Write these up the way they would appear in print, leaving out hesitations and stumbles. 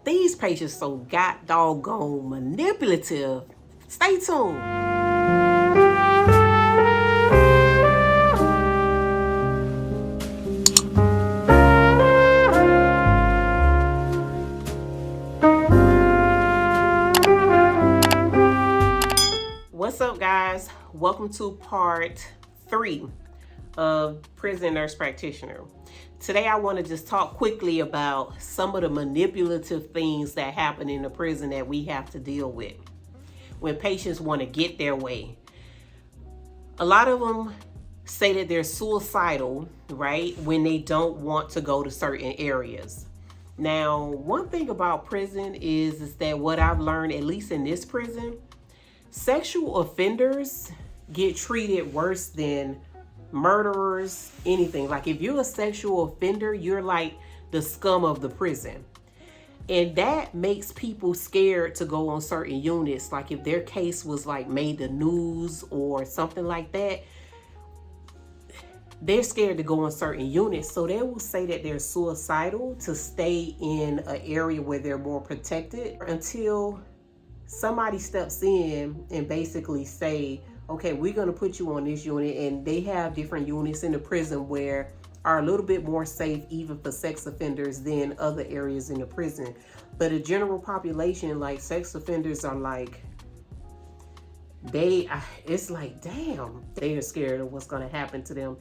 these patients so got doggone manipulative. Stay tuned. What's up, guys? Welcome to part 3 of Prison Nurse Practitioner. Today I want to just talk quickly about some of the manipulative things that happen in the prison that we have to deal with when patients want to get their way. A lot of them say that they're suicidal, right, when they don't want to go to certain areas. Now, one thing about prison is that what I've learned, at least in this prison, sexual offenders get treated worse than murderers, anything. Like if you're a sexual offender, you're like the scum of the prison. And that makes people scared to go on certain units. Like if their case was like made the news or something like that, they're scared to go on certain units. So they will say that they're suicidal to stay in an area where they're more protected until somebody steps in and basically say, okay, we're going to put you on this unit. And they have different units in the prison where are a little bit more safe even for sex offenders than other areas in the prison. But a general population, like sex offenders are like, it's like, damn, they are scared of what's going to happen to them.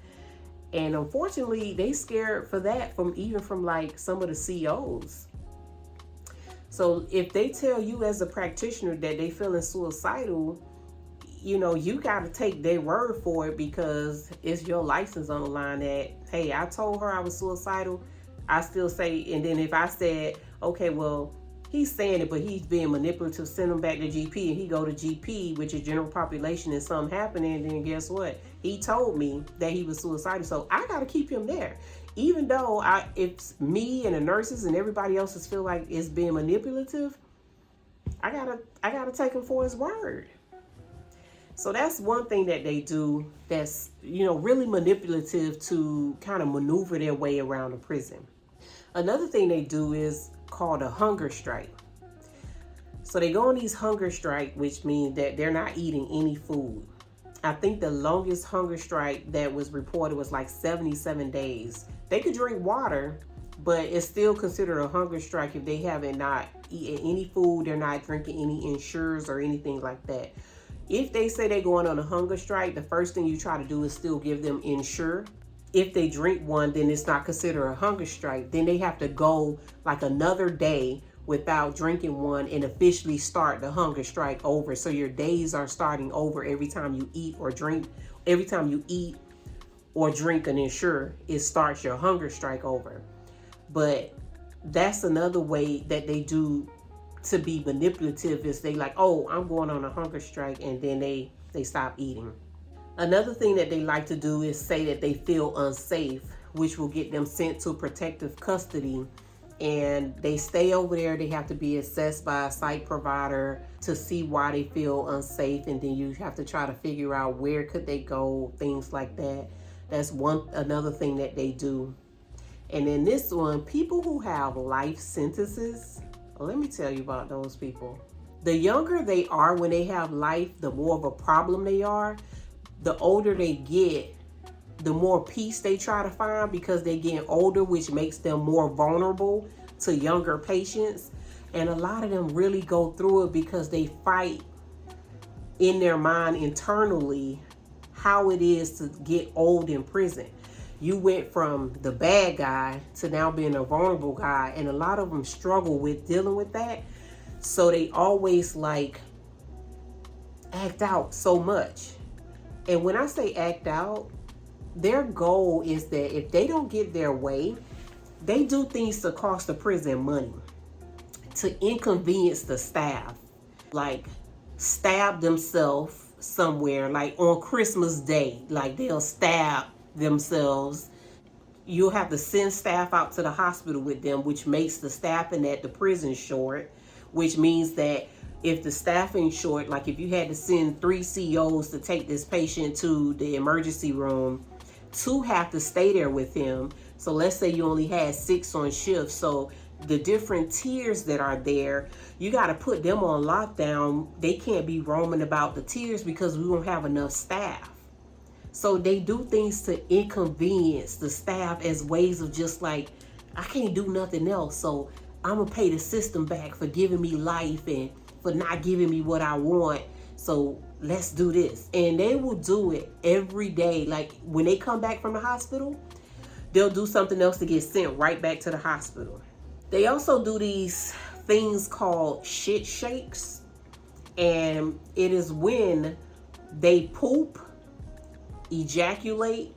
And unfortunately, they scared for that from like some of the COs. So if they tell you as a practitioner that they feeling suicidal, you know, you got to take their word for it because it's your license on the line that, hey, I told her I was suicidal. I still say, and then if I said, okay, well, he's saying it, but he's being manipulative, send him back to GP and he go to GP, which is general population, and something happening, then guess what? He told me that he was suicidal. So I got to keep him there. Even though it's me and the nurses and everybody else is feel like it's being manipulative, I gotta take him for his word. So that's one thing that they do that's, you know, really manipulative to kind of maneuver their way around the prison. Another thing they do is called a hunger strike. So they go on these hunger strike, which means that they're not eating any food. I think the longest hunger strike that was reported was like 77 days. They could drink water, but it's still considered a hunger strike if they haven't not eaten any food, they're not drinking any insures or anything like that. If they say they're going on a hunger strike, the first thing you try to do is still give them insure. If they drink one, then it's not considered a hunger strike. Then they have to go like another day without drinking one and officially start the hunger strike over. So your days are starting over every time you eat or drink. Every time you eat or drink an insure, it starts your hunger strike over. But that's another way that they do to be manipulative, is they like, oh, I'm going on a hunger strike, and then they stop eating. Another thing that they like to do is say that they feel unsafe, which will get them sent to protective custody, and they stay over there. They have to be assessed by a site provider to see why they feel unsafe, and then you have to try to figure out where could they go, things like that. That's another thing that they do. And then this one, people who have life sentences, let me tell you about those people. The younger they are when they have life, the more of a problem they are. The older they get, the more peace they try to find because they're getting older, which makes them more vulnerable to younger patients. And a lot of them really go through it because they fight in their mind internally how it is to get old in prison. You went from the bad guy to now being a vulnerable guy, and a lot of them struggle with dealing with that. So they always like act out so much. And when I say act out, their goal is that if they don't get their way, they do things to cost the prison money, to inconvenience the staff, like stab themselves somewhere, like on Christmas Day, like they'll stab themselves. You'll have to send staff out to the hospital with them, which makes the staffing at the prison short, which means that if the staffing short, like if you had to send 3 COs to take this patient to the emergency room, 2 have to stay there with him. So let's say you only had 6 on shift. So the different tiers that are there, you got to put them on lockdown. They can't be roaming about the tiers because we don't have enough staff. So they do things to inconvenience the staff as ways of just like, I can't do nothing else, so I'm gonna pay the system back for giving me life and for not giving me what I want. So let's do this. And they will do it every day. Like when they come back from the hospital, they'll do something else to get sent right back to the hospital. They also do these things called shit shakes. And it is when they poop, ejaculate,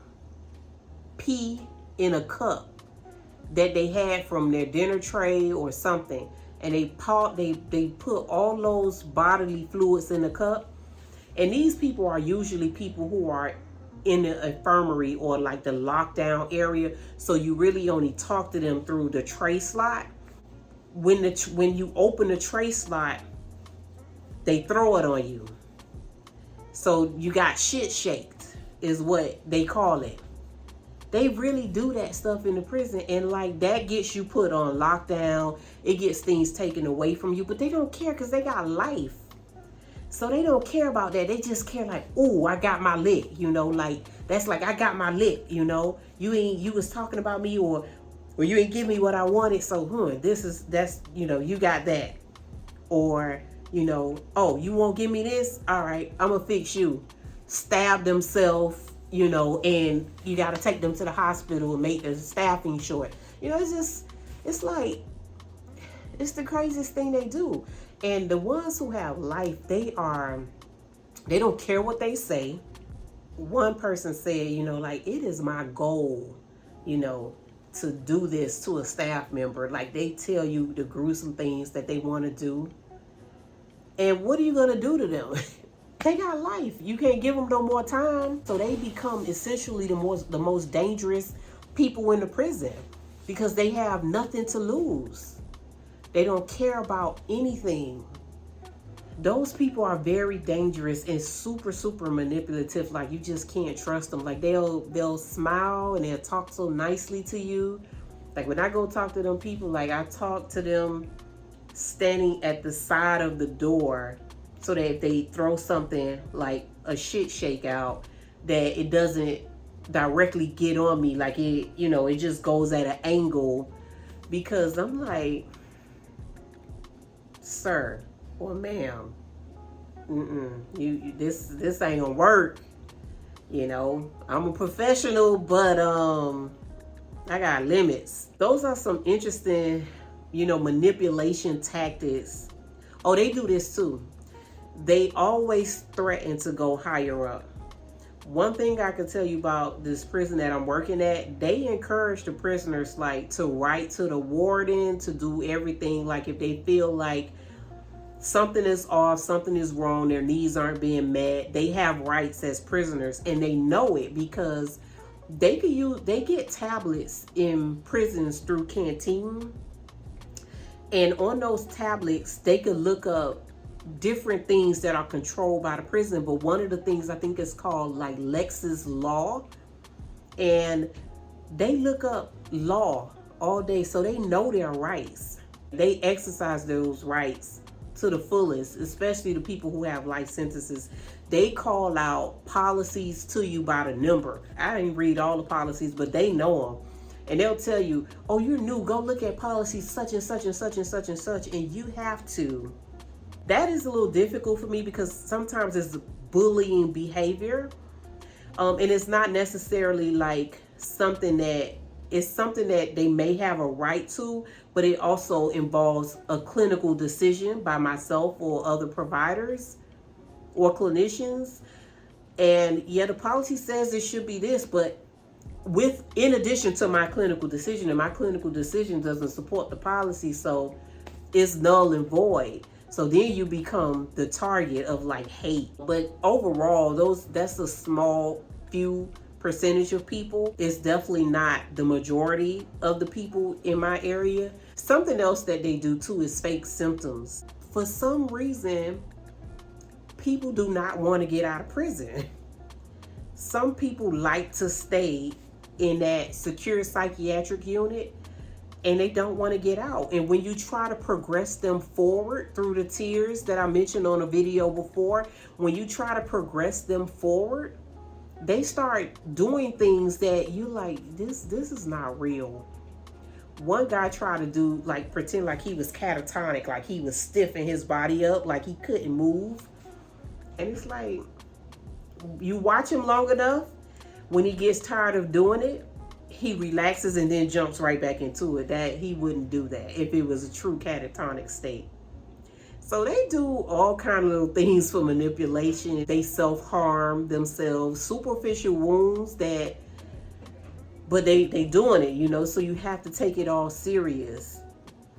pee in a cup that they had from their dinner tray or something, and they put all those bodily fluids in the cup. And these people are usually people who are in the infirmary or like the lockdown area, so you really only talk to them through the tray slot. When you open the tray slot, they throw it on you. So you got shit shaked is what they call it. They really do that stuff in the prison, and like that gets you put on lockdown. It gets things taken away from you, but they don't care because they got life. So they don't care about that. They just care like, oh, I got my lick, like that's like I got my lick, you was talking about me or you ain't give me what I wanted. So that's you got that. Or, oh, you won't give me this? All right, I'm gonna fix you. Stab themselves, and you got to take them to the hospital and make the staffing short. It's like, it's the craziest thing they do. And the ones who have life, they don't care what they say. One person said, like, it is my goal, to do this to a staff member. Like, they tell you the gruesome things that they want to do. And what are you going to do to them? They got life. You can't give them no more time. So they become essentially the most dangerous people in the prison because they have nothing to lose. They don't care about anything. Those people are very dangerous and super, super manipulative. Like, you just can't trust them. Like, they'll smile and they'll talk so nicely to you. Like, when I go talk to them people, like, I talk to them standing at the side of the door so that if they throw something like a shit shake out, that it doesn't directly get on me. Like, it just goes at an angle, because I'm like, sir or ma'am, this ain't gonna work. I'm a professional, but I got limits. Those are some interesting, manipulation tactics. Oh, they do this too. They always threaten to go higher up. One thing I can tell you about this prison that I'm working at, they encourage the prisoners like to write to the warden, to do everything. Like, if they feel like something is off, something is wrong, their needs aren't being met, they have rights as prisoners, and they know it because they get tablets in prisons through Canteen. And on those tablets, they could look up different things that are controlled by the prison. But one of the things I think is called like Lex's Law. And they look up law all day, so they know their rights. They exercise those rights to the fullest, especially the people who have life sentences. They call out policies to you by the number. I didn't read all the policies, but they know them. And they'll tell you, oh, you're new, go look at policies such and such and such and such and such, and you have to. That is a little difficult for me because sometimes it's bullying behavior. And it's not necessarily like something that they may have a right to, but it also involves a clinical decision by myself or other providers or clinicians. And yeah, the policy says it should be this, but in addition to my clinical decision, and my clinical decision doesn't support the policy, so it's null and void. So then you become the target of like hate. But overall, that's a small few percentage of people. It's definitely not the majority of the people in my area. Something else that they do too is fake symptoms. For some reason, people do not want to get out of prison. Some people like to stay in that secure psychiatric unit and they don't want to get out. And when you try to progress them forward through the tiers that I mentioned on a video before, when you try to progress them forward, they start doing things that you like, this is not real. One guy tried to do, like, pretend like he was catatonic, like he was stiffing his body up, like he couldn't move. And it's like, you watch him long enough, when he gets tired of doing it, he relaxes and then jumps right back into it. That he wouldn't do that if it was a true catatonic state. So they do all kind of little things for manipulation. They self-harm themselves, superficial wounds that, but they doing it, you know, so you have to take it all serious.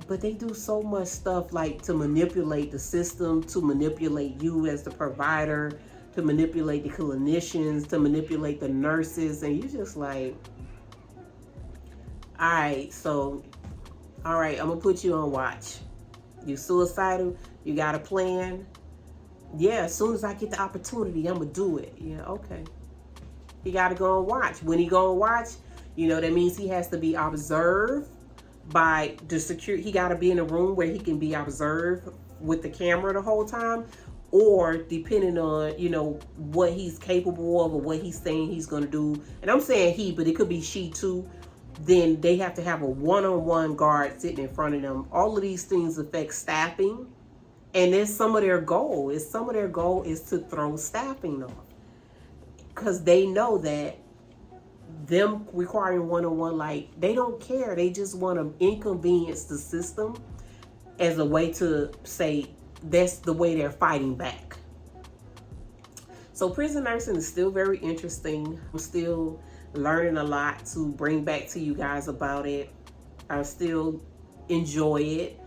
But they do so much stuff, like to manipulate the system, to manipulate you as the provider, to manipulate the clinicians, to manipulate the nurses, and you just like, all right, I'm gonna put you on watch. You suicidal? You got a plan? Yeah, as soon as I get the opportunity, I'm gonna do it. Yeah, okay. He gotta go and watch. When he go and watch, you know, that means he has to be observed by the security. He gotta be in a room where he can be observed with the camera the whole time, or depending on, you know, what he's capable of or what he's saying he's gonna do. And I'm saying he, but it could be she too. Then they have to have a one-on-one guard sitting in front of them. All of these things affect staffing, and it's some of their goal. Some of their goal is to throw staffing off, because they know that them requiring one-on-one, like, they don't care. They just want to inconvenience the system as a way to say that's the way they're fighting back. So prison nursing is still very interesting. I'm still learning a lot to bring back to you guys about it. I still enjoy it,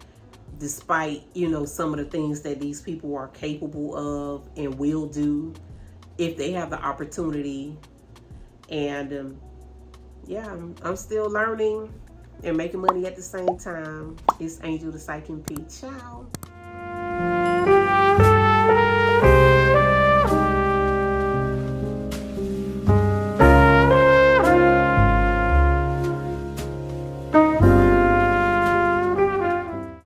despite, you know, some of the things that these people are capable of and will do if they have the opportunity. And yeah, I'm still learning and making money at the same time. It's Angel the Psych MP. Ciao.